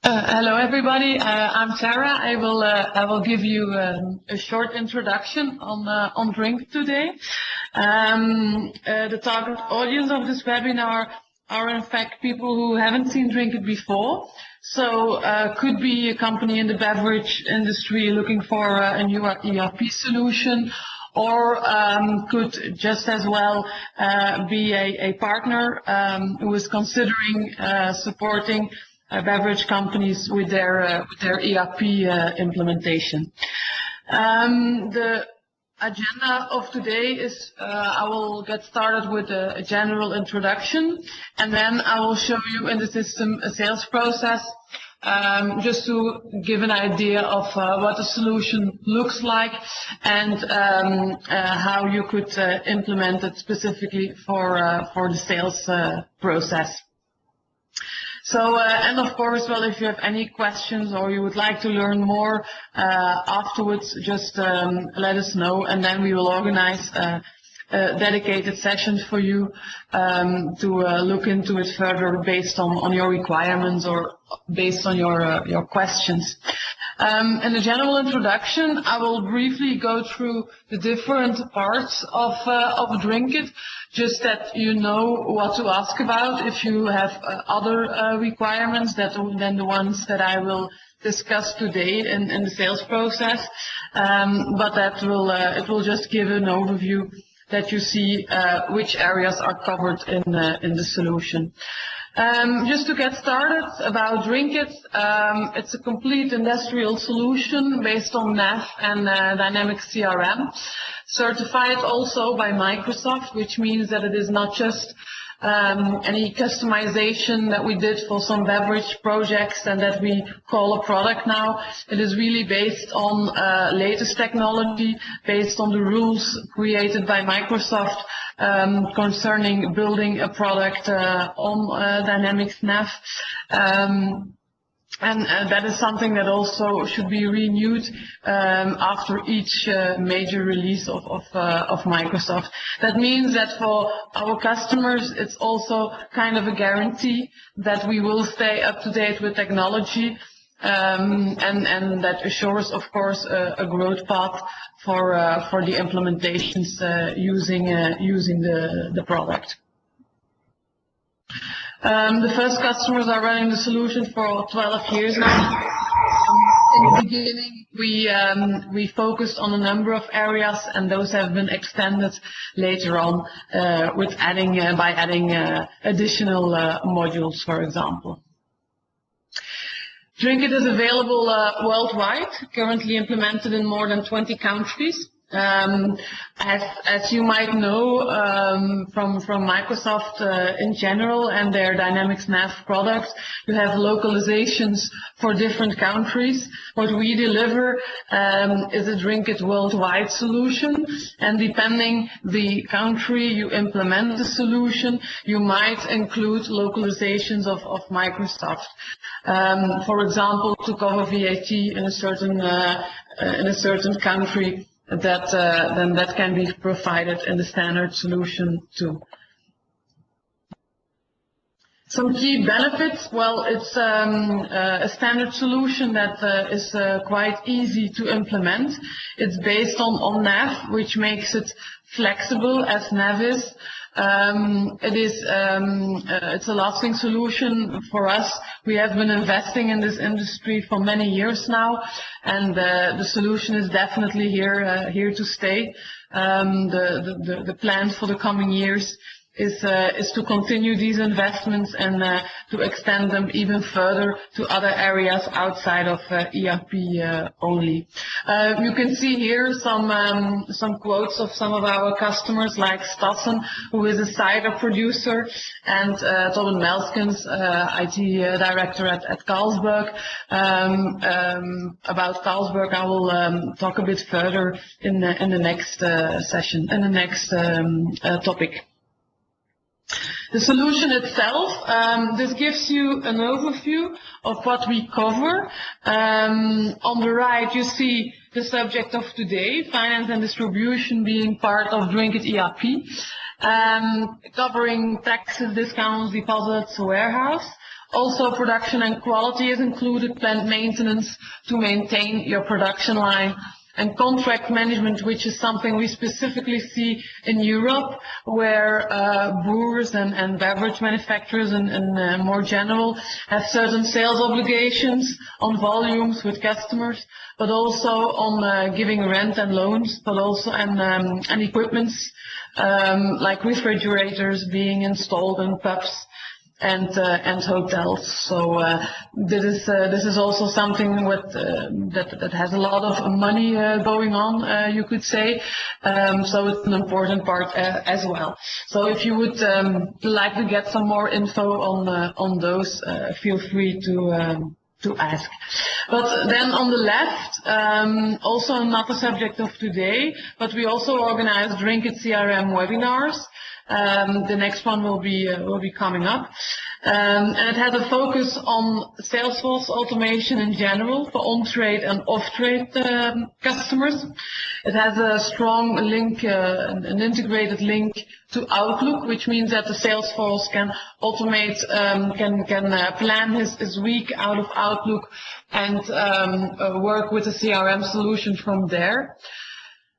Hello, everybody. I'm Sarah. I will give you a short introduction on drink today. The target audience of this webinar are in fact people who haven't seen Drink It before. So could be a company in the beverage industry looking for a new ERP solution, or could just as well be a partner who is considering supporting beverage companies with their ERP implementation. The agenda of today is I will get started with a general introduction, and then I will show you in the system a sales process, just to give an idea of what the solution looks like and how you could implement it specifically for the sales process. So, and of course, well, if you have any questions or you would like to learn more afterwards, just let us know, and then we will organize a dedicated session for you to look into it further based on your requirements or based on your questions. In the general introduction, I will briefly go through the different parts of Drink It, just that you know what to ask about if you have other requirements than the ones that I will discuss today in the sales process. But that will it will just give an overview that you see which areas are covered in the solution. Just to get started about Drink It, it's a complete industrial solution based on NAV and Dynamics CRM, certified also by Microsoft, which means that it is not just any customization that we did for some beverage projects and that we call a product now. It is really based on latest technology, based on the rules created by Microsoft concerning building a product on Dynamics NAV. And that is something that also should be renewed after each major release of Microsoft. That means that for our customers, it's also kind of a guarantee that we will stay up to date with technology, and that assures, of course, a growth path for the implementations using the product. The first customers are running the solution for 12 years now. In the beginning, we focused on a number of areas, and those have been extended later on with by adding additional modules, for example. Drink It is available worldwide, currently implemented in more than 20 countries. As you might know from Microsoft in general and their Dynamics NAV products, you have localizations for different countries. What we deliver is a Drink It worldwide solution, and depending the country you implement the solution, you might include localizations of Microsoft. For example, to cover VAT in a certain country, then that can be provided in the standard solution too. Some key benefits, well, it's a standard solution that is quite easy to implement. It's based on NAV, which makes it flexible as NAV is. It's a lasting solution for us. We have been investing in this industry for many years now, and the solution is definitely here to stay. The plan for the coming years is to continue these investments and to extend them even further to other areas outside of ERP only. You can see here some quotes of some of our customers, like Stassen, who is a cider producer, and Tobin Melskens, IT director at Carlsberg. About Carlsberg, I will talk a bit further in the next session, in the next topic. The solution itself, this gives you an overview of what we cover. On the right, you see the subject of today, finance and distribution being part of Drink It ERP. covering taxes, discounts, deposits, warehouse. Also, production and quality is included, plant maintenance to maintain your production line, and contract management, which is something we specifically see in Europe, where brewers and beverage manufacturers and more general have certain sales obligations on volumes with customers, but also on giving rent and loans, but also and equipments like refrigerators being installed in pubs and hotels. So this is also something with that has a lot of money going on, you could say. So it's an important part as well. So if you would like to get some more info on those, feel free to ask. But then on the left, also not the subject of today, but we also organize Drink It CRM webinars. The next one will be coming up, and it has a focus on Salesforce automation in general for on-trade and off-trade customers. It has a strong link, an integrated link to Outlook, which means that the Salesforce can automate, can plan his week out of Outlook and work with a CRM solution from there.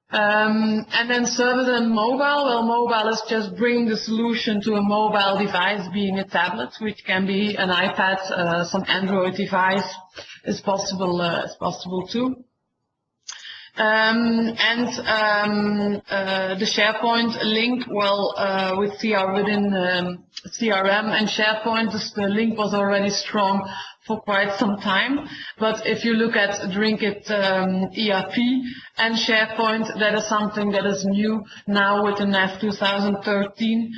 And then service and mobile. Well, mobile is just bringing the solution to a mobile device, being a tablet, which can be an iPad, some Android device is possible too. The SharePoint link, well, with within CRM and SharePoint, the link was already strong for quite some time. But if you look at Drink It ERP and SharePoint, that is something that is new now with the NAV 2013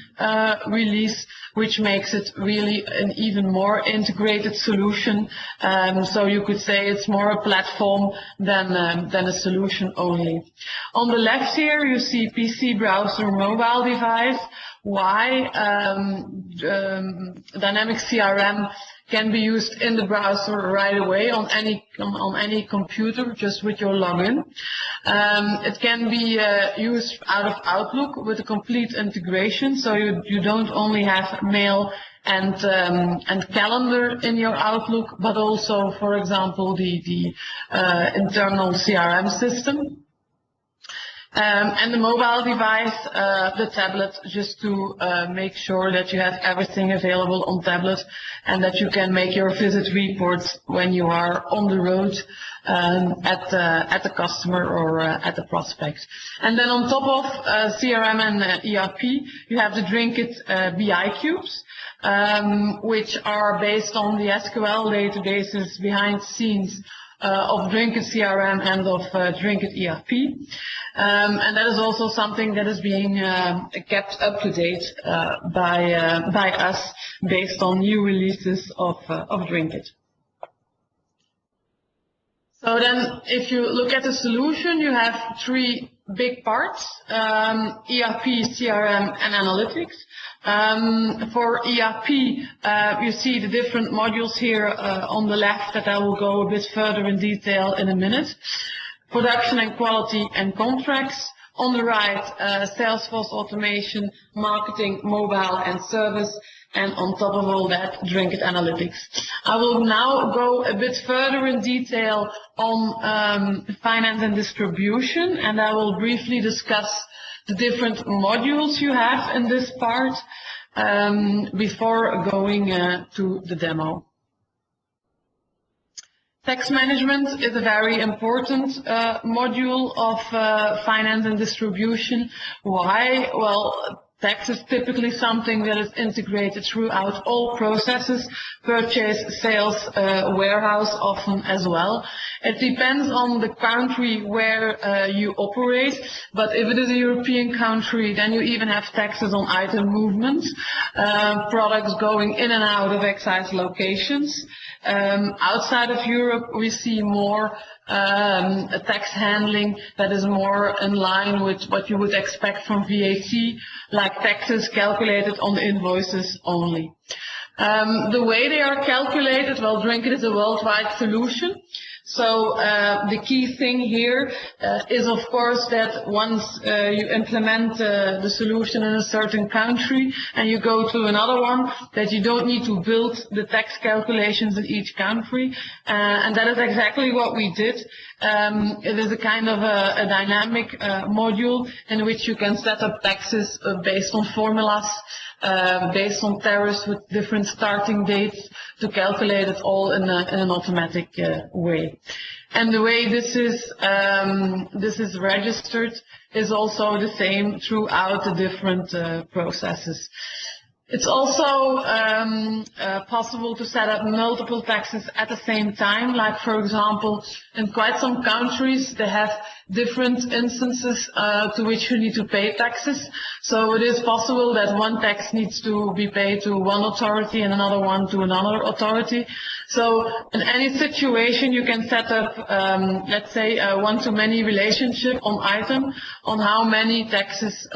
release, which makes it really an even more integrated solution. So you could say it's more a platform than a solution only. On the left here, you see PC, browser, mobile device. Why? Dynamics CRM can be used in the browser right away on any computer, just with your login. It can be used out of Outlook with a complete integration, so you don't only have mail and calendar in your Outlook, but also, for example, the internal CRM system. And the mobile device, the tablet, just to make sure that you have everything available on tablet and that you can make your visit reports when you are on the road at the customer or at the prospect. And then on top of CRM and ERP, you have the Drink It BI cubes, which are based on the SQL databases behind the scenes of Drink It CRM and of Drink It ERP. And that is also something that is being kept up to date by us based on new releases of Drink It. So then if you look at the solution, you have three big parts, ERP, CRM, and analytics. For ERP, you see the different modules here on the left that I will go a bit further in detail in a minute. Production and quality and contracts. On the right, Salesforce automation, marketing, mobile, and service. And on top of all that, Drink It analytics. I will now go a bit further in detail on finance and distribution, and I will briefly discuss the different modules you have in this part before going to the demo. Tax management is a very important module of finance and distribution. Why? Well, tax is typically something that is integrated throughout all processes, purchase, sales, warehouse often as well. It depends on the country where you operate, but if it is a European country, then you even have taxes on item movements, products going in and out of excise locations. Outside of Europe, we see more a tax handling that is more in line with what you would expect from VAT, like taxes calculated on the invoices only. The way they are calculated, well, Drink It is a worldwide solution. So the key thing here is, of course, that once you implement the solution in a certain country and you go to another one, that you don't need to build the tax calculations in each country. And that is exactly what we did. It is a kind of a dynamic module in which you can set up taxes based on formulas, based on tariffs with different starting dates, to calculate it all in an automatic way. And the way this is registered is also the same throughout the different processes. It's also possible to set up multiple taxes at the same time. Like, for example, in quite some countries, they have different instances to which you need to pay taxes. So it is possible that one tax needs to be paid to one authority and another one to another authority. So in any situation, you can set up, let's say, a one-to-many relationship on item on how many taxes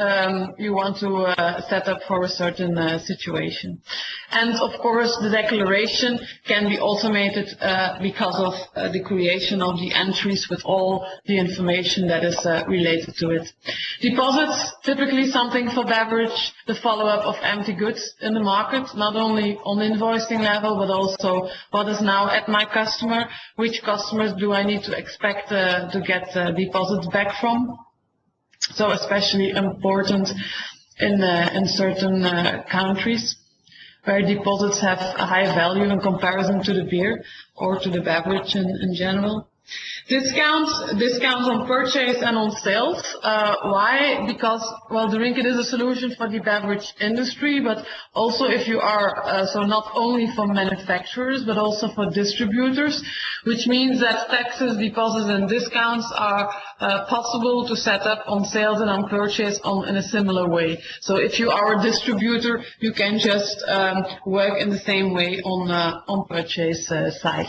you want to set up for a certain situation. And of course, the declaration can be automated because of the creation of the entries with all the information that is related to it. Deposits, typically something for beverage, the follow-up of empty goods in the market, not only on invoicing level, but also what is now at my customer, which customers do I need to expect to get deposits back from. So especially important in certain countries where deposits have a high value in comparison to the beer or to the beverage in general. Discounts on purchase and on sales. Why? Because, well, Drinkit is a solution for the beverage industry, but also if you are, so not only for manufacturers, but also for distributors, which means that taxes, deposits, and discounts are possible to set up on sales and on purchase in a similar way. So if you are a distributor, you can just work in the same way on purchase side.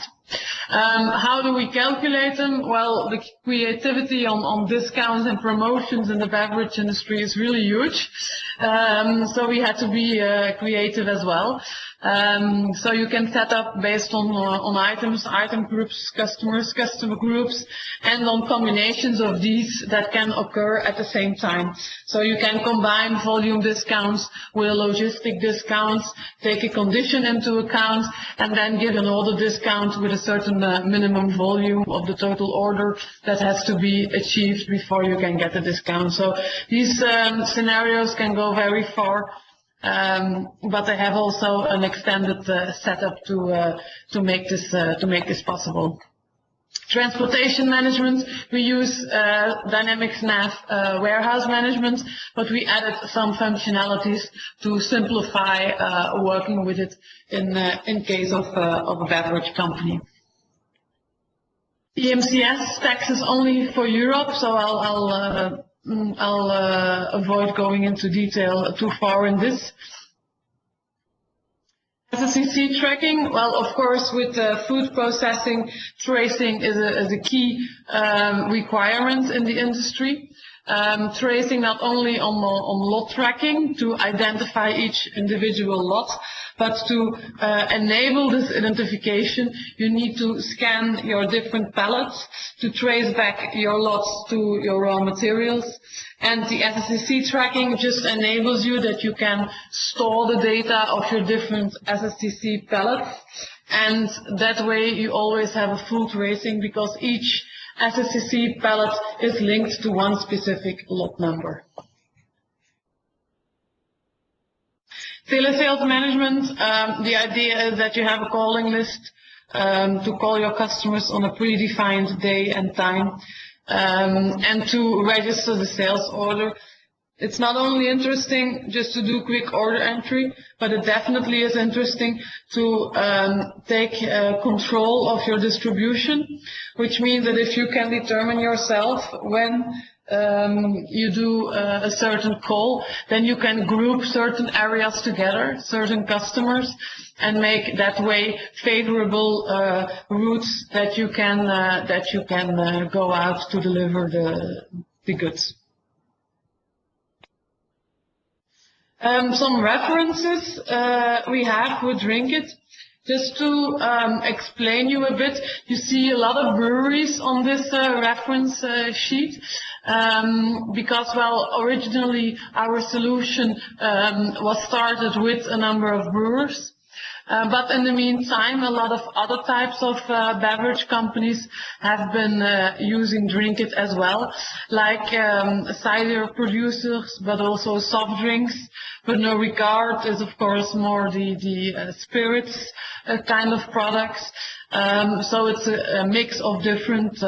How do we calculate them? Well, the creativity on discounts and promotions in the beverage industry is really huge. So we had to be creative as well. So you can set up based on items, item groups, customers, customer groups, and on combinations of these that can occur at the same time. So you can combine volume discounts with logistic discounts, take a condition into account, and then give an order discount with a certain minimum volume of the total order that has to be achieved before you can get a discount. So these scenarios can go very far. But they have also an extended setup to make this possible. Transportation management, we use Dynamics Nav warehouse management, but we added some functionalities to simplify working with it in case of a beverage company. EMCS taxes only for Europe, so I'll avoid going into detail too far in this. SSCC tracking, well, of course, with food processing, tracing is a key requirement in the industry. Tracing not only on lot tracking to identify each individual lot, but to enable this identification, you need to scan your different pallets to trace back your lots to your raw materials. And the SSCC tracking just enables you that you can store the data of your different SSCC pallets. And that way you always have a full tracing because each SSCC pallet is linked to one specific lot number. Telesales management, the idea is that you have a calling list to call your customers on a predefined day and time and to register the sales order. It's not only interesting just to do quick order entry, but it definitely is interesting to take control of your distribution, which means that if you can determine yourself when you do a certain call, then you can group certain areas together, certain customers, and make that way favorable routes that you can go out to deliver the goods. Some references we have with Drinkit. Just to explain you a bit, you see a lot of breweries on this reference sheet because, well, originally our solution was started with a number of brewers. But in the meantime, a lot of other types of beverage companies have been using Drinkit as well, like cider producers, but also soft drinks. But no regard is, of course, more the spirits kind of products. So it's a mix of different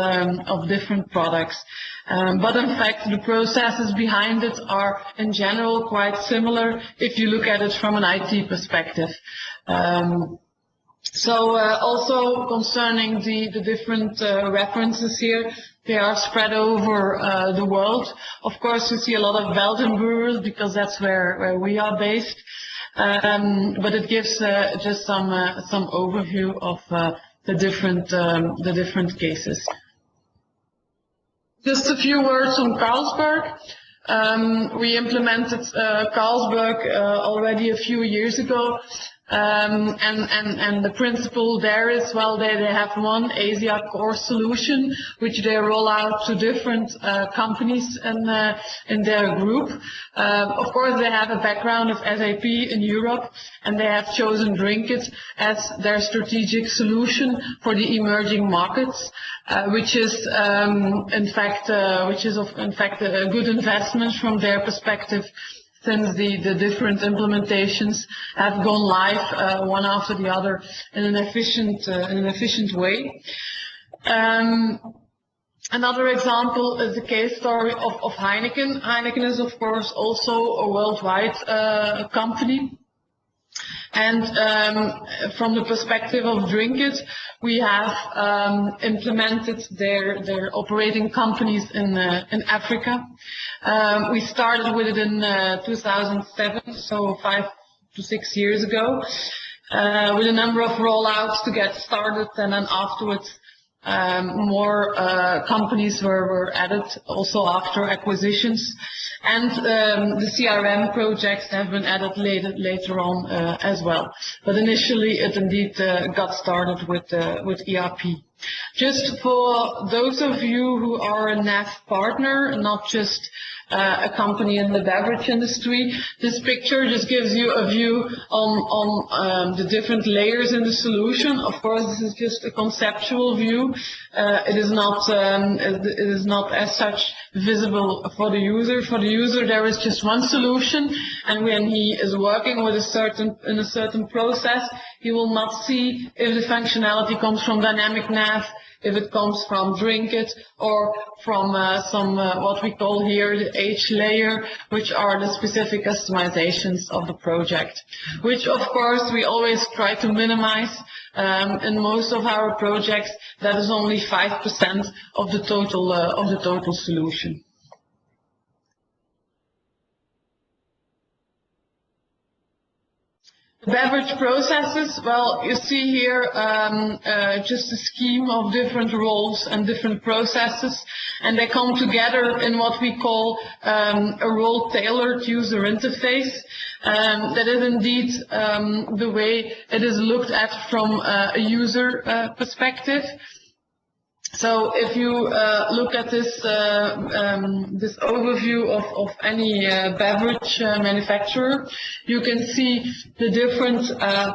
products. But in fact, the processes behind it are in general quite similar if you look at it from an IT perspective. Also concerning the different references here, they are spread over the world. Of course, you see a lot of Belgian brewers because that's where we are based. But it gives just some overview of the different cases. Just a few words on Carlsberg. We implemented Carlsberg already a few years ago. And the principle there is, well, they have one Asia core solution, which they roll out to different companies in their group. Of course, they have a background of SAP in Europe, and they have chosen Drinkit as their strategic solution for the emerging markets, which is in fact a good investment from their perspective, since the different implementations have gone live one after the other in an efficient way. Another example is the case story of Heineken. Heineken is, of course, also a worldwide company. And from the perspective of Drinkit, we have implemented their operating companies in Africa. We started with it in 2007, so 5 to 6 years ago, with a number of rollouts to get started, and then afterwards more companies were added also after acquisitions. And the CRM projects have been added later on as well. But initially it indeed got started with ERP. Just for those of you who are a NAV partner, not just a company in the beverage industry, this picture just gives you a view on the different layers in the solution. Of course, this is just a conceptual view. It is not as such visible for the user. For the user, there is just one solution, and when he is working with in a certain process, he will not see if the functionality comes from Dynamic Nav, if it comes from Drinkit, or from some what we call here the H layer, which are the specific customizations of the project, which of course we always try to minimize. In most of our projects, that is only 5% of the total solution. Beverage processes, well, you see here just a scheme of different roles and different processes, and they come together in what we call a role-tailored user interface. That is indeed the way it is looked at from a user perspective. So if you look at this overview of any beverage manufacturer, you can see the different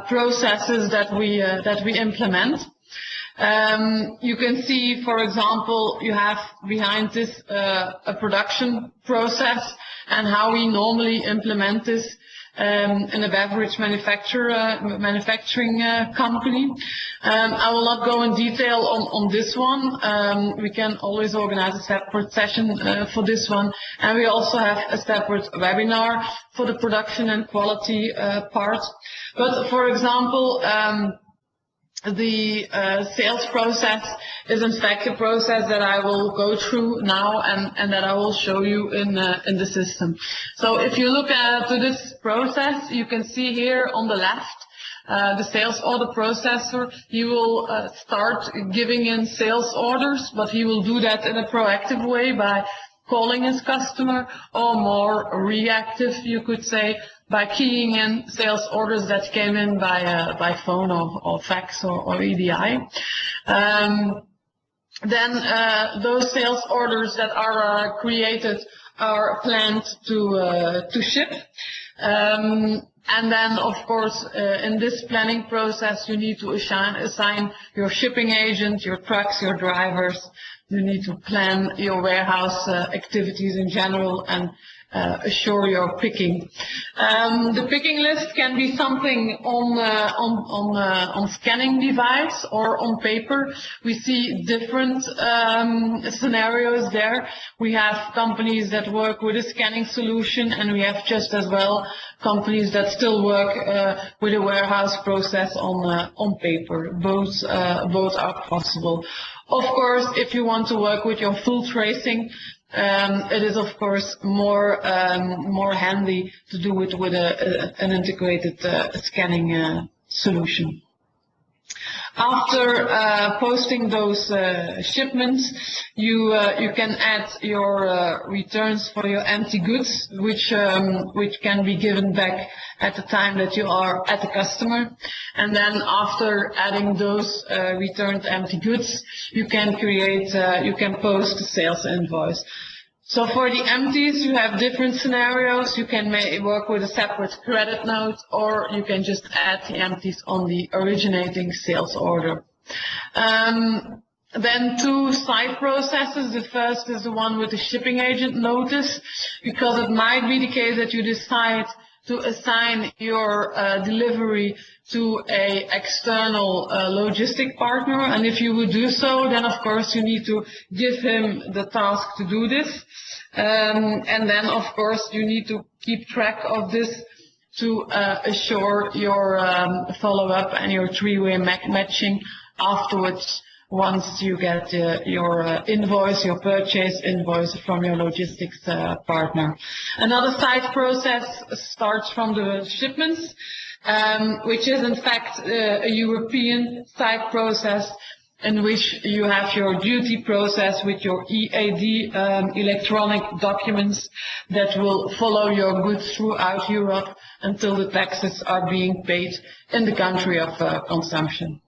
processes that we implement. You can see, for example, you have behind this a production process and how we normally implement this in a beverage manufacturing company. I will not go in detail on this one. We can always organize a separate session for this one, and we also have a separate webinar for the production and quality part. But for example, the sales process is in fact a process that I will go through now and that I will show you in the system. So if you look at this process, you can see here on the left the sales order processor. He will start giving in sales orders, but he will do that in a proactive way by calling his customer, or more reactive, you could say, by keying in sales orders that came in by phone or fax or EDI. Then those sales orders that are created are planned to ship. And then, of course, in this planning process, you need to assign your shipping agent, your trucks, your drivers. You need to plan your warehouse activities in general and assure your picking. The picking list can be something on scanning device or on paper. We see different scenarios there. We have companies that work with a scanning solution, and we have just as well companies that still work with a warehouse process on paper. Both are possible. Of course, if you want to work with your full tracing, it is of course more handy to do it with an integrated scanning solution. After posting those shipments, you can add your returns for your empty goods, which can be given back at the time that you are at the customer. And then after adding those returned empty goods, you can post a sales invoice. So for the empties, you have different scenarios. You can work with a separate credit note, or you can just add the empties on the originating sales order. Then two side processes. The first is the one with the shipping agent notice, because it might be the case that you decide to assign your delivery to a external logistic partner, and if you would do so, then of course you need to give him the task to do this, and then of course you need to keep track of this to assure your follow-up and your three-way matching afterwards, once you get your invoice, your purchase invoice from your logistics partner. Another side process starts from the shipments, which is in fact a European side process in which you have your duty process with your EAD electronic documents that will follow your goods throughout Europe until the taxes are being paid in the country of consumption.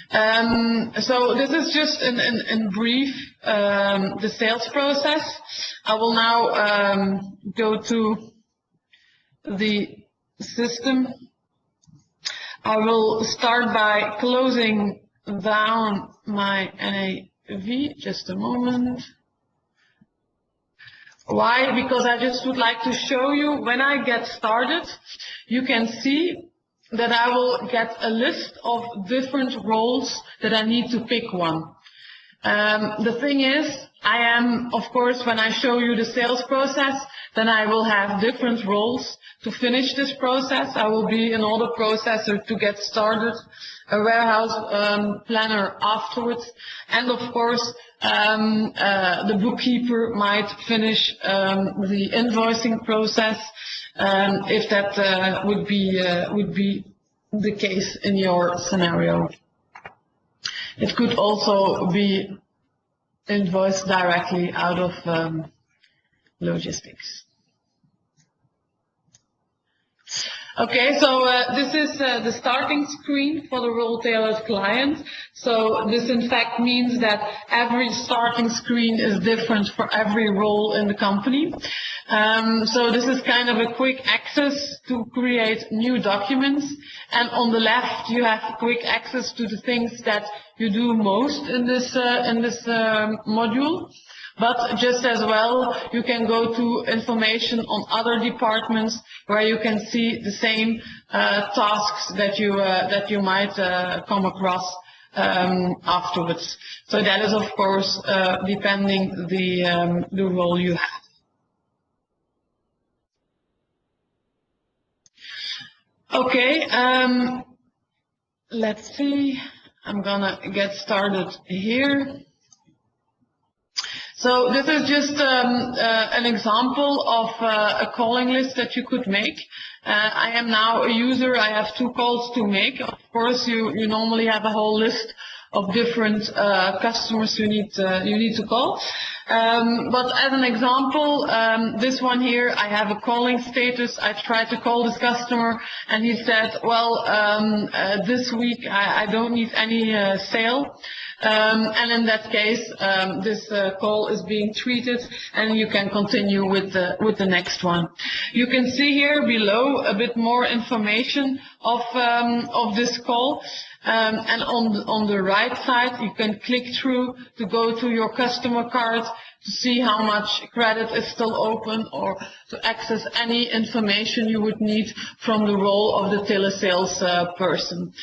So this is just in brief the sales process. I will now go to the system. I will start by closing down my NAV. Just a moment. Why? Because I just would like to show you, when I get started, you can see that I will get a list of different roles that I need to pick one. The thing is, I am, of course, when I show you the sales process, then I will have different roles to finish this process. I will be an order processor to get started, a warehouse planner afterwards, and of course, the bookkeeper might finish the invoicing process, if that would be the case in your scenario. It could also be invoiced directly out of logistics. Okay, so this is the starting screen for the role-tailored client. So this in fact means that every starting screen is different for every role in the company. So this is kind of a quick access to create new documents. And on the left, you have quick access to the things that you do most in this module. But just as well, you can go to information on other departments where you can see the same tasks that you might come across afterwards. So that is, of course, depending the role you have. Okay, let's see. I'm gonna get started here. So this is just an example of a calling list that you could make. I am now a user. I have 2 calls to make. Of course, you normally have a whole list of different customers you need to call. But as an example, this one here, I have a calling status. I tried to call this customer, and he said, well, this week I don't need any sale. And in that case, this call is being treated, and you can continue with the next one. You can see here below a bit more information of this call. And on the right side, you can click through to go to your customer card to see how much credit is still open, or to access any information you would need from the role of the telesales person.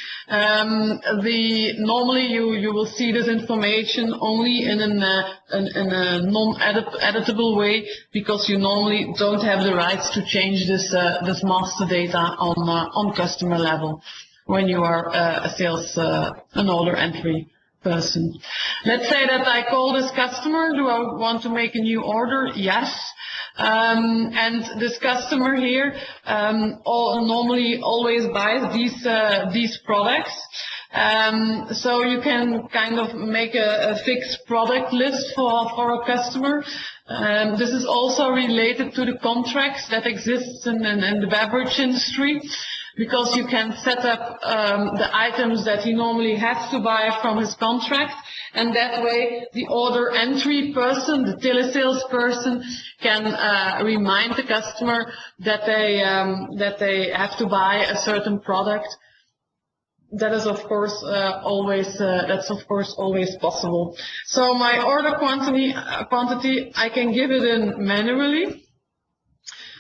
Normally you will see this information only in a non-editable way, because you normally don't have the rights to change this master data on customer level when you are an order entry person. Let's say that I call this customer. Do I want to make a new order? Yes. And this customer here normally always buys these products. So you can kind of make a fixed product list for a customer. This is also related to the contracts that exist in the beverage industry, because you can set up the items that he normally has to buy from his contract, and that way the order entry person, the telesales person, can remind the customer that they have to buy a certain product. That is of course always possible. So my order quantity I can give it in manually.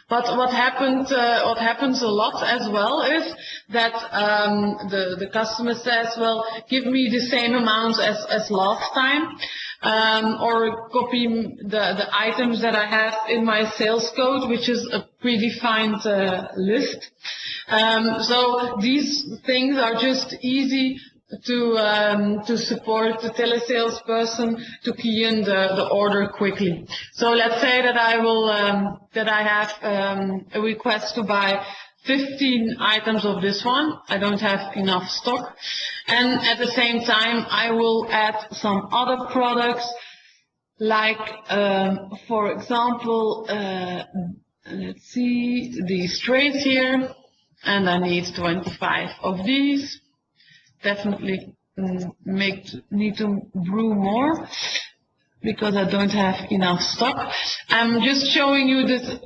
But what happens a lot as well is that the customer says, well, give me the same amount as last time, or copy the items that I have in my sales code, which is a predefined list. So these things are just easy to support the telesales person to key in the order quickly. So let's say that I have a request to buy 15 items of this one. I don't have enough stock, and at the same time I will add some other products, like for example, let's see, these trays here, and I need 25 of these. Definitely need to brew more, because I don't have enough stock. I'm just showing you this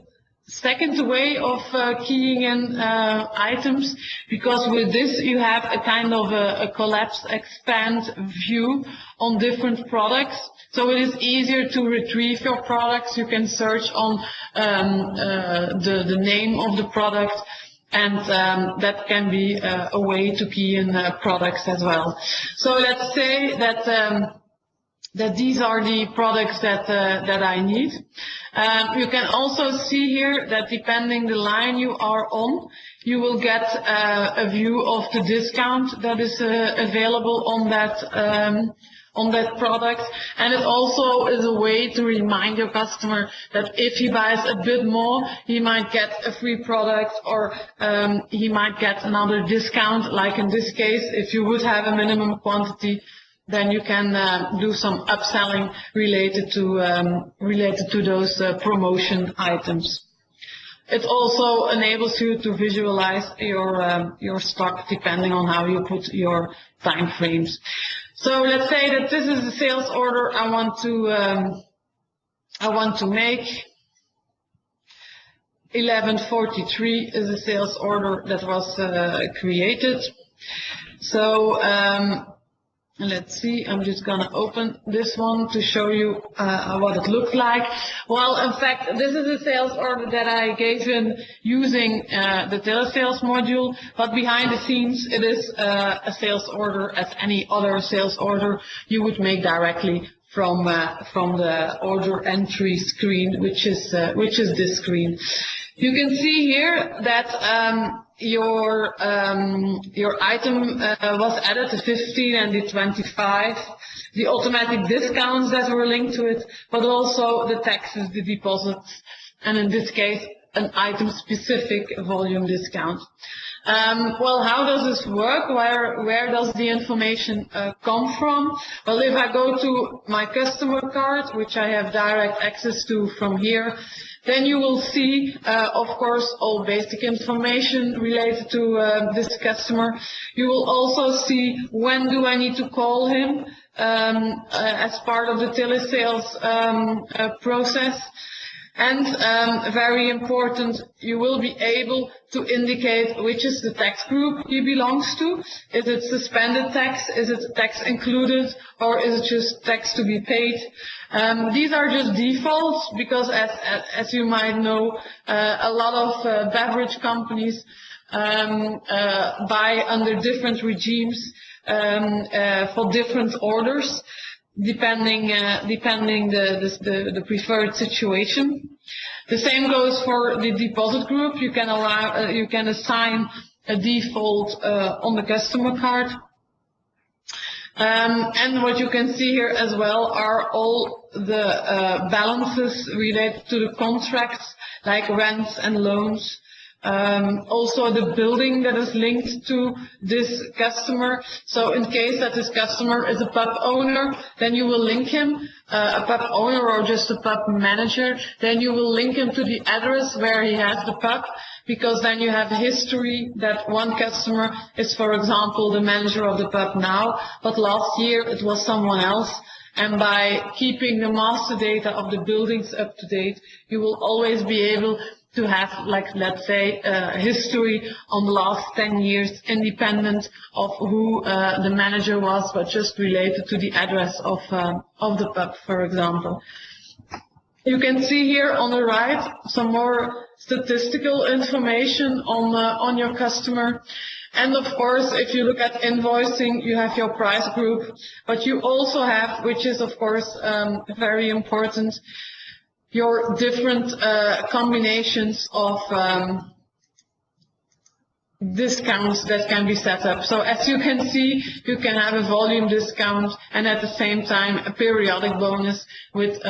second way of keying in items, because with this you have a kind of a collapse expand view on different products. So it is easier to retrieve your products. You can search on the name of the product, and that can be a way to key in products as well. So let's say that these are the products that I need. You can also see here that depending the line you are on, you will get a view of the discount that is available on that product. And it also is a way to remind your customer that if he buys a bit more, he might get a free product, or he might get another discount. Like in this case, if you would have a minimum quantity, then you can do some upselling related to those promotion items. It also enables you to visualize your stock depending on how you put your time frames. So let's say that this is the sales order I want to make. 1143 is a sales order that was created. So let's see, I'm just going to open this one to show you what it looks like. Well, in fact, this is a sales order that I gave in using the telesales module, but behind the scenes it is a sales order as any other sales order you would make directly from the order entry screen, which is this screen. You can see here that your item was added, the 15 and the 25, the automatic discounts that were linked to it, but also the taxes, the deposits, and in this case an item specific volume discount. Well, how does this work? Where does the information come from? Well, if I go to my customer card, which I have direct access to from here, then you will see, of course, all basic information related to this customer. You will also see when do I need to call him as part of the telesales process. And very important, you will be able to indicate which is the tax group he belongs to. Is it suspended tax? Is it tax included? Or is it just tax to be paid? These are just defaults because as you might know, a lot of beverage companies buy under different regimes for different orders, depending the preferred situation. The same goes for the deposit group. You can assign a default on the customer card. And what you can see here as well are all the balances related to the contracts, like rents and loans. Also the building that is linked to this customer. So in case that this customer is a pub owner, then you will link him, a pub owner or just a pub manager, then you will link him to the address where he has the pub, because then you have a history that one customer is, for example, the manager of the pub now, but last year it was someone else. And by keeping the master data of the buildings up to date, you will always be able to have, like, let's say, a history on the last 10 years, independent of who the manager was, but just related to the address of the pub, for example. You can see here on the right some more statistical information on your customer. And of course, if you look at invoicing, you have your price group, but you also have, which is of course very important, your different combinations of discounts that can be set up. So as you can see, you can have a volume discount and at the same time a periodic bonus with,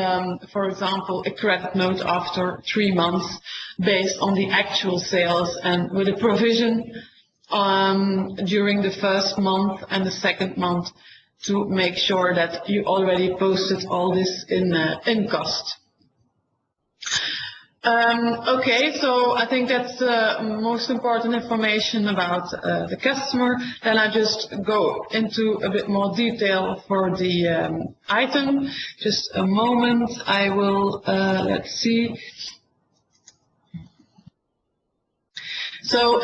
for example, a credit note after 3 months based on the actual sales, and with a provision during the first month and the second month to make sure that you already posted all this in cost. Okay, so I think that's the most important information about the customer. Then I just go into a bit more detail for the item. Just a moment, I will, let's see. So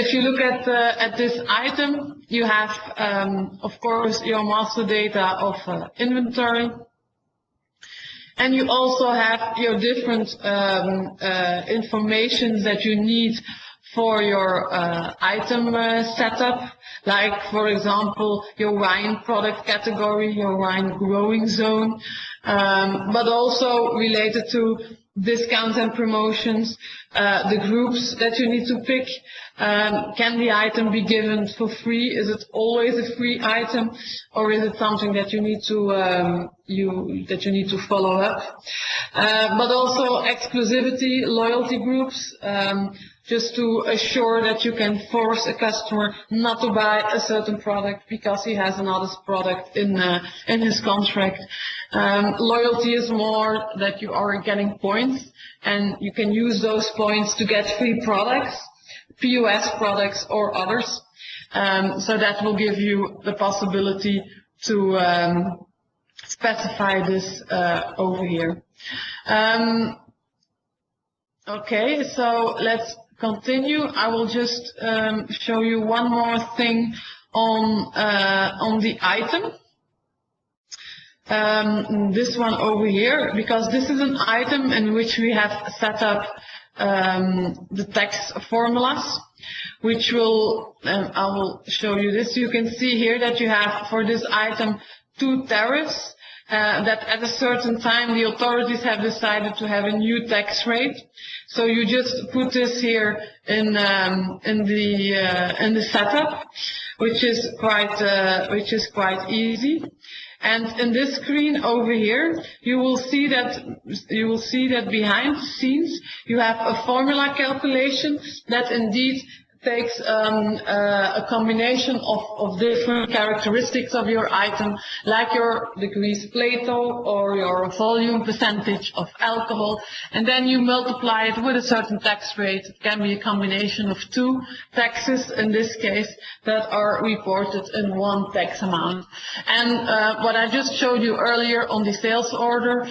if you look at this item, you have, of course, your master data of inventory. And you also have your different information that you need for your item setup, like, for example, your wine product category, your wine growing zone, but also related to discounts and promotions, the groups that you need to pick. Can the item be given for free? Is it always a free item, or is it something that you need to follow up? But also exclusivity, loyalty groups, just to assure that you can force a customer not to buy a certain product because he has another product in his contract. Loyalty is more that you are getting points, and you can use those points to get free products, POS products or others. So that will give you the possibility to specify this over here. Okay, so let's continue. I will just show you one more thing on the item. This one over here, because this is an item in which we have set up the tax formulas, which will, I will show you this. You can see here that you have for this item 2 tariffs, that at a certain time the authorities have decided to have a new tax rate. So you just put this here in the setup, which is quite easy. And in this screen over here, you will see that behind the scenes you have a formula calculation that indeed takes a combination of different characteristics of your item, like your degrees Plato or your volume percentage of alcohol, and then you multiply it with a certain tax rate. It can be a combination of two taxes, in this case, that are reported in one tax amount. And what I just showed you earlier on the sales order,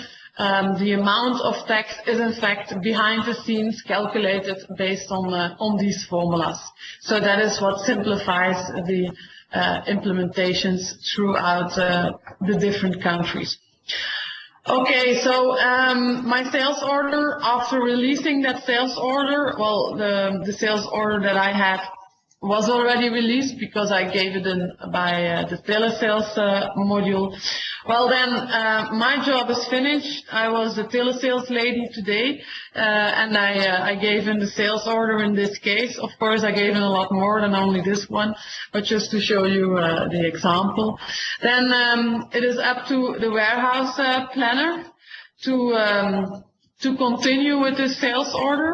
the amount of tax is in fact behind the scenes calculated based on these formulas. So that is what simplifies the implementations throughout the different countries. Okay, so my sales order, after releasing that sales order, well, the sales order that I had was already released because I gave it in by the telesales module. Well then, my job is finished. I was the telesales lady today, and I gave in the sales order in this case. Of course, I gave in a lot more than only this one, but just to show you the example. Then it is up to the warehouse planner to continue with this sales order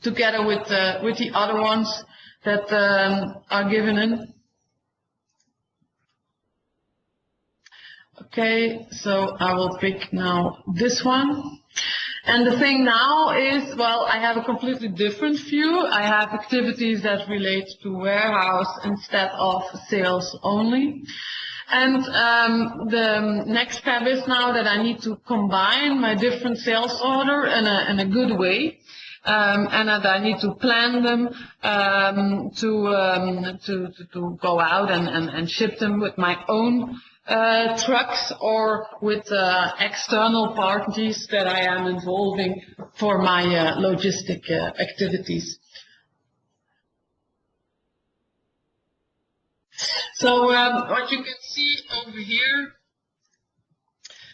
together with the other ones that are given in. Okay, so I will pick now this one. And the thing now is, well, I have a completely different view. I have activities that relate to warehouse instead of sales only. And the next step is now that I need to combine my different sales order in a good way. And that I need to plan them to go out and ship them with my own trucks or with external parties that I am involving for my logistic activities. So what you can see over here.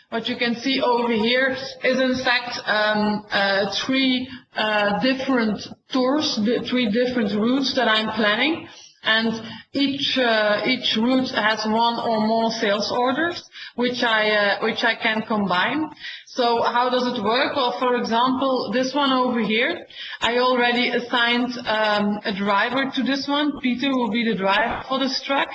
What you can see over here is in fact three different tours, three different routes that I'm planning, and each route has one or more sales orders, which I can combine. So how does it work? Well, for example, this one over here, I already assigned a driver to this one. Peter will be the driver for this truck.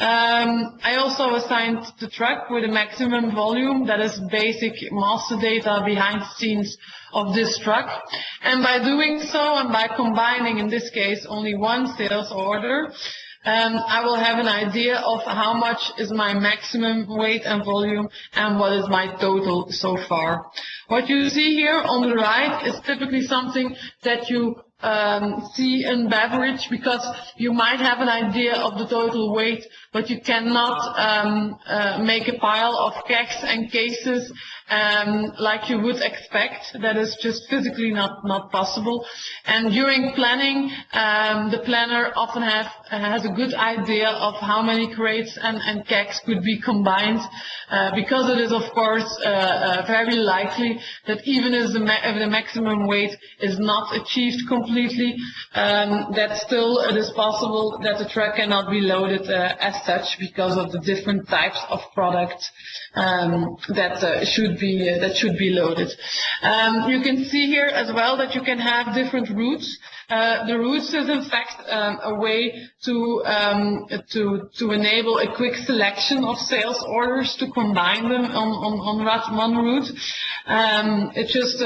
I also assigned the truck with a maximum volume, that is basic master data behind the scenes of this truck. And by doing so, and by combining, in this case, only one sales order, I will have an idea of how much is my maximum weight and volume and what is my total so far. What you see here on the right is typically something that you see in beverage, because you might have an idea of the total weight, but you cannot make a pile of kegs and cases like you would expect. That is just physically not possible. And during planning, the planner often has a good idea of how many crates and kegs could be combined, because it is of course very likely that even if the maximum weight is not achieved completely, that still it is possible that the truck cannot be loaded as such because of the different types of products that should be loaded. You can see here as well that you can have different routes. The routes is in fact a way to enable a quick selection of sales orders to combine them on one route. It's just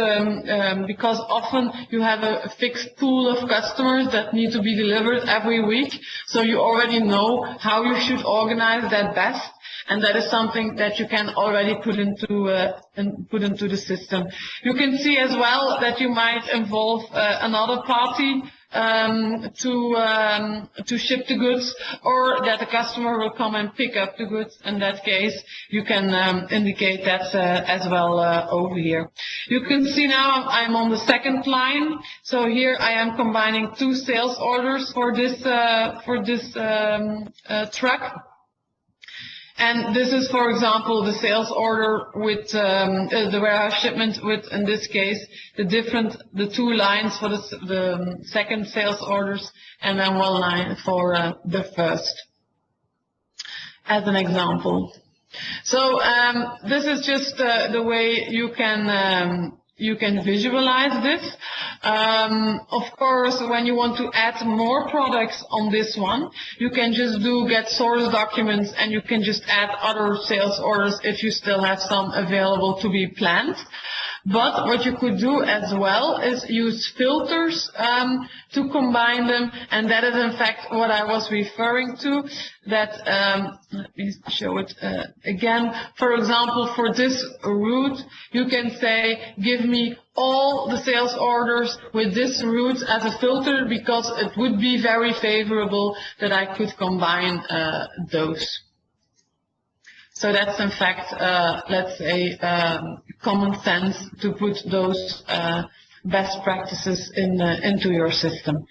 because often you have a fixed pool of customers that need to be delivered every week, so you already know how you should organize that best. And that is something that you can already put into the system. You can see as well that you might involve another party to ship the goods, or that the customer will come and pick up the goods. In that case, you can indicate that as well over here. You can see now I'm on the second line. So here I am combining two sales orders for this truck. And this is, for example, the sales order with the warehouse shipment with, in this case, the two lines for the second sales orders, and then one line for the first, as an example. So this is just the way you can visualize this. Of course, when you want to add more products on this one, you can just do get source documents and you can just add other sales orders if you still have some available to be planned. But what you could do as well is use filters to combine them, and that is in fact what I was referring to. That let me show it again. For example, for this route, you can say, give me all the sales orders with this route as a filter, because it would be very favorable that I could combine those. So that's in fact, let's say, common sense to put those best practices into your system.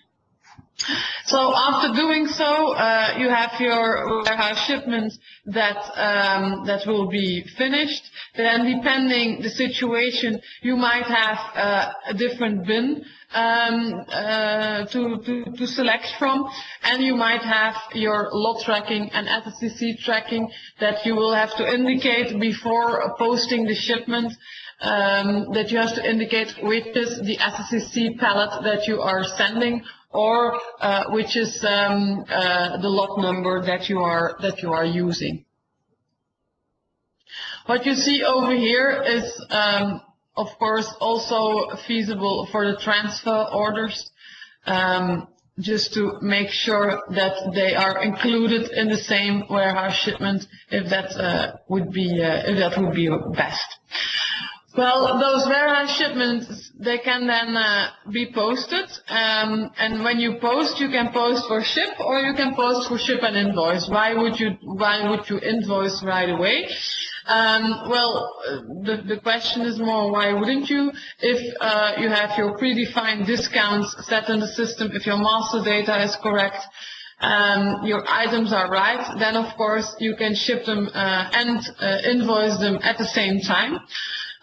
So after doing so, you have your warehouse shipment that will be finished. Then, depending the situation, you might have a different bin to select from, and you might have your lot tracking and SSCC tracking that you will have to indicate before posting the shipment. That you have to indicate which is the SSCC pallet that you are sending, or which is the lot number that you are using. What you see over here is, of course, also feasible for the transfer orders, just to make sure that they are included in the same warehouse shipment, if that would be best. Well, those warehouse shipments, they can then be posted, and when you post, you can post for ship or you can post for ship and invoice. Why would you invoice right away? Well, the question is more, why wouldn't you? If you have your predefined discounts set in the system, if your master data is correct, your items are right, then of course you can ship them and invoice them at the same time.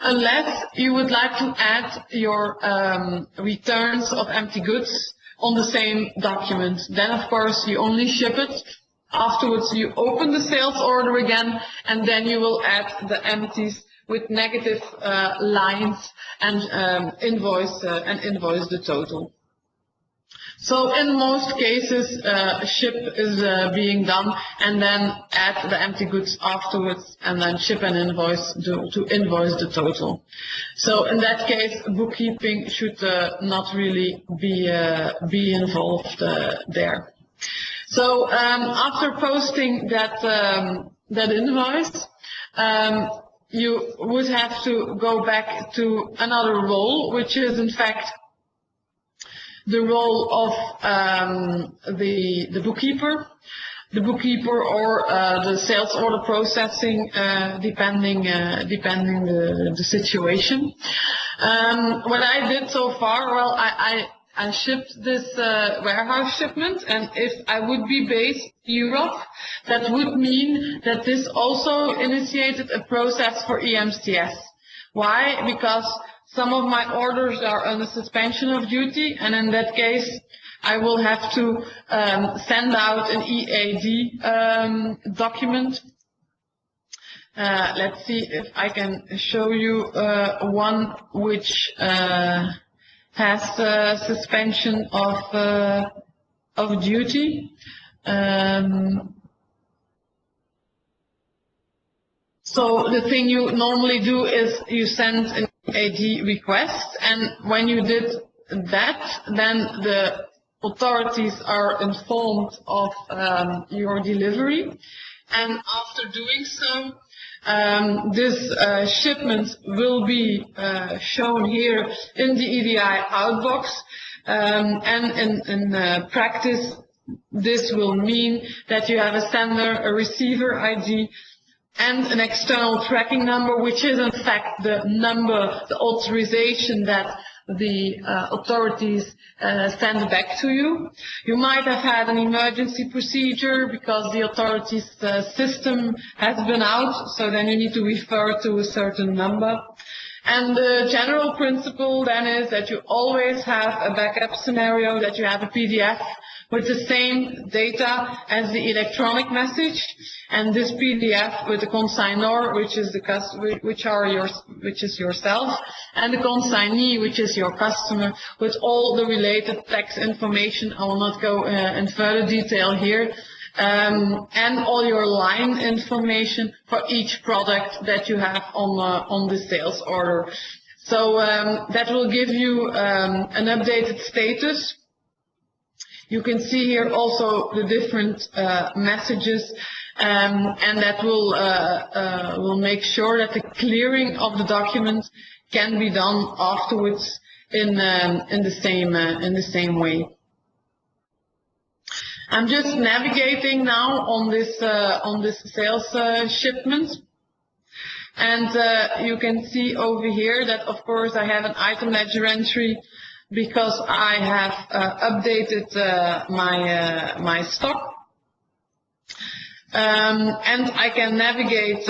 Unless you would like to add your returns of empty goods on the same document. Then of course you only ship it. Afterwards you open the sales order again, and then you will add the empties with negative lines and invoice the total. So in most cases, ship is being done, and then add the empty goods afterwards, and then ship and invoice to invoice the total. So in that case, bookkeeping should not really be involved there. So after posting that invoice, you would have to go back to another role, which is in fact the role of the bookkeeper or the sales order processing, depending the situation. What I did so far, well, I shipped this warehouse shipment, and if I would be based in Europe, that would mean that this also initiated a process for EMCS. Why? Because some of my orders are under suspension of duty, and in that case, I will have to send out an EAD document. Let's see if I can show you one which has suspension of duty. So the thing you normally do is you send an EAD request, and when you did that, then the authorities are informed of your delivery, and after doing so, this shipment will be shown here in the EDI outbox, and in practice this will mean that you have a sender, a receiver ID, and an external tracking number, which is in fact the number, the authorization that the authorities send back to you. You might have had an emergency procedure because the authorities' system has been out, so then you need to refer to a certain number. And the general principle then is that you always have a backup scenario, that you have a PDF with the same data as the electronic message, and this PDF with the consignor, which is yourself, and the consignee, which is your customer, with all the related tax information. I will not go in further detail here. And all your line information for each product that you have on the sales order. So that will give you an updated status. You can see here also the different messages, and that will make sure that the clearing of the document can be done afterwards in the same way. I'm just navigating now on this sales shipment, and you can see over here that of course I have an item ledger entry because I have updated my stock, and I can navigate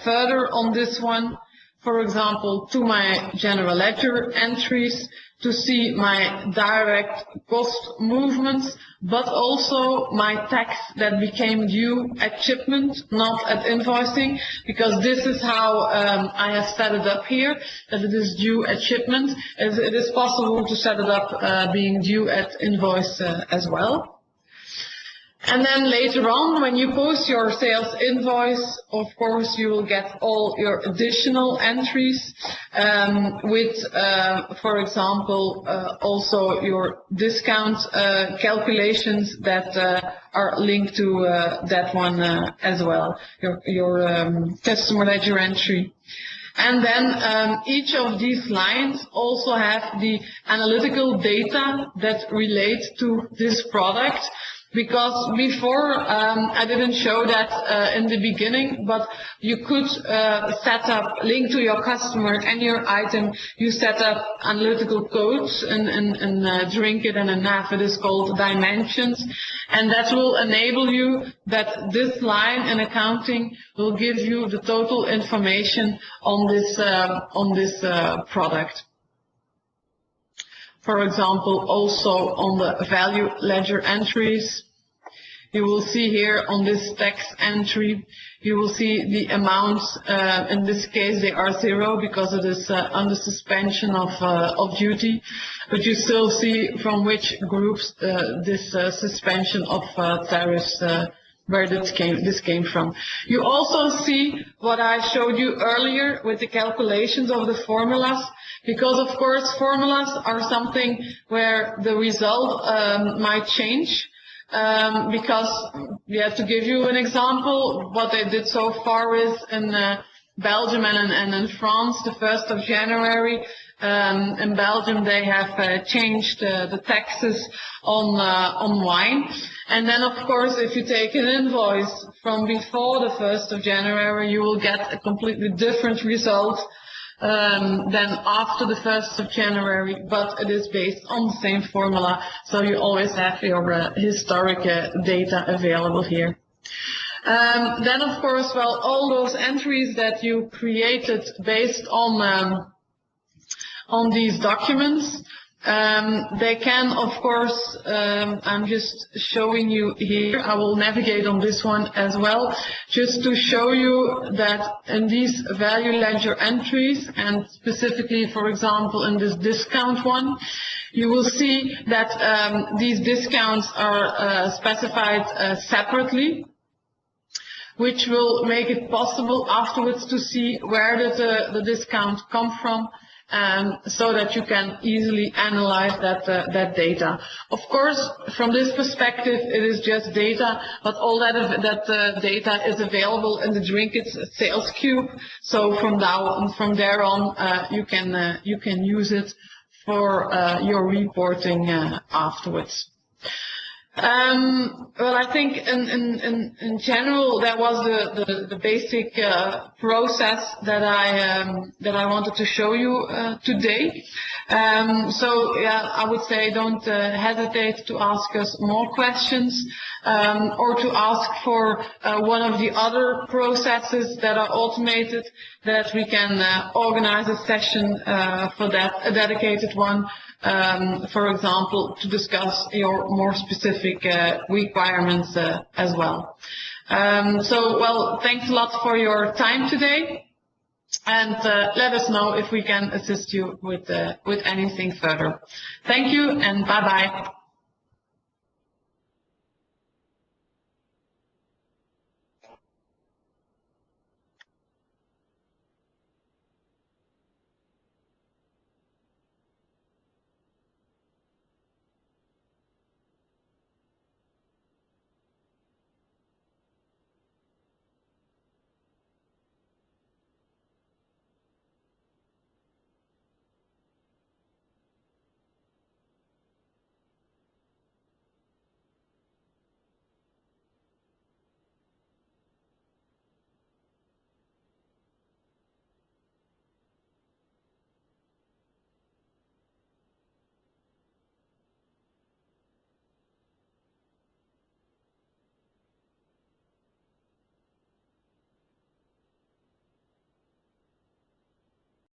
further on this one. For example, to my general ledger entries to see my direct cost movements, but also my tax that became due at shipment, not at invoicing, because this is how I have set it up here, that it is due at shipment. It is possible to set it up being due at invoice as well. And then later on, when you post your sales invoice, of course, you will get all your additional entries with, for example, also your discount calculations that are linked to that one as well, your customer ledger entry. And then each of these lines also have the analytical data that relate to this product. Because before, I didn't show that in the beginning, but you could set up, link to your customer and your item, you set up analytical codes in Drink It and in NAV, it is called dimensions, and that will enable you that this line in accounting will give you the total information on this product. For example, also on the value ledger entries, you will see here on this tax entry, you will see the amounts. In this case, they are 0 because it is under suspension of duty, but you still see from which groups this suspension of tariffs where this came from. You also see what I showed you earlier with the calculations of the formulas, because of course formulas are something where the result might change. Because we have to give you an example, what they did so far is in Belgium and in France, the 1st of January, in Belgium they have changed the taxes on wine. And then of course if you take an invoice from before the 1st of January, you will get a completely different result than after the 1st of January, but it is based on the same formula, so you always have your historic data available here. Then of course, well, all those entries that you created based on these documents, they can, of course, I'm just showing you here, I will navigate on this one as well, just to show you that in these value ledger entries, and specifically, for example, in this discount one, you will see that these discounts are specified separately, which will make it possible afterwards to see where did the discount come from, so that you can easily analyze that data. Of course, from this perspective, it is just data, but all that data is available in the Drink It sales cube. So from there on, you can use it for your reporting afterwards. Well, I think in general that was the basic process that I wanted to show you today. So yeah, I would say don't hesitate to ask us more questions or to ask for one of the other processes that are automated, that we can organize a session for that, a dedicated one. for example, to discuss your more specific requirements as well. Well, thanks a lot for your time today, and let us know if we can assist you with anything further. Thank you, and bye-bye.